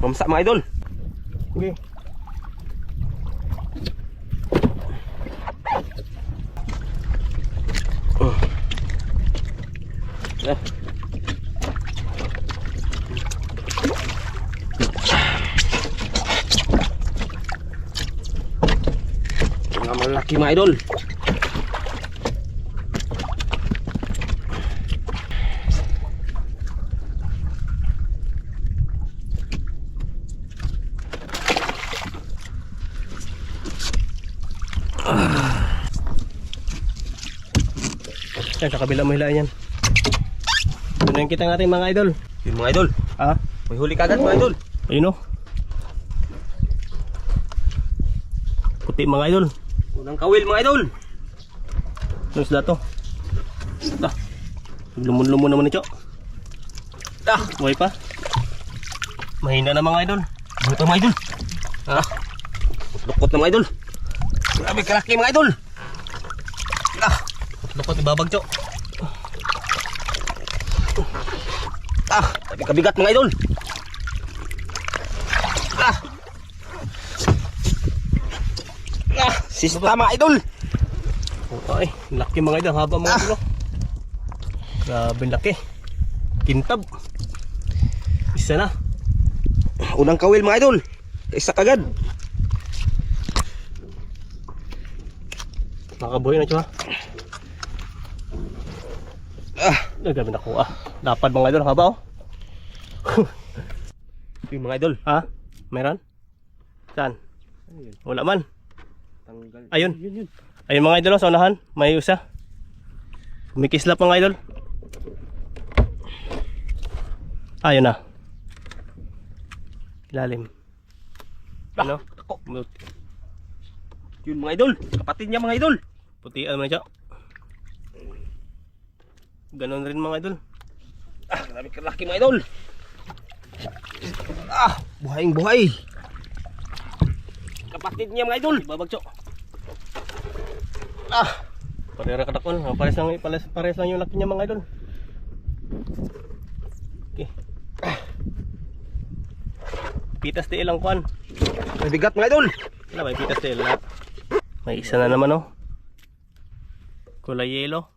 Mamsa mga idol. Okay. Mga malaki mga idol. Yan, sa kabila mo hilaan yan. Ano yung kita natin mga idol? Yun mga idol. Ha? May huli kagad mga idol. Ayun o. Puti mga idol. Unang kawil mga idol. Ano isda to? Ah, lumon-lumon naman ito. Ah, Buhay pa. Mahina na mga idol. buhay pa mga idol. Ah, lukot na mga idol. Grabe kalaki mga idol. Ah, Lukot ibabag ito. tapi kabigat mga idol. Sista mga idol. Ay, laki mga idol. Haba mga idol. Grabe laki. Kintab. Isa na. Unang kawil mga idol. Isa kagad. Nakabuhay na ito ha. Ay, grabe nakuha. Lapad mga idol. Haba oh. Yung mga idol. Ha? Meron? Saan? Wala man. Ayun. Ayun mga idol, sa unahan. May usa. Kumikislap mga idol. Ayun na. Ilalim. Ano? Yun mga idol. Kapatid niya mga idol. Puti naman siya. Ganon rin mga idol. Grabe kalaki mga idol. Buhaying buhay. Kapatid niya mga idol. Babagso. Parera kadakon. Pares lang yung laki niya mga idol. Okay. Pitas di ilang kuan. May bigat mga idol. Wala, may pitas di ilang. May isa na naman oh. Kulay yelo.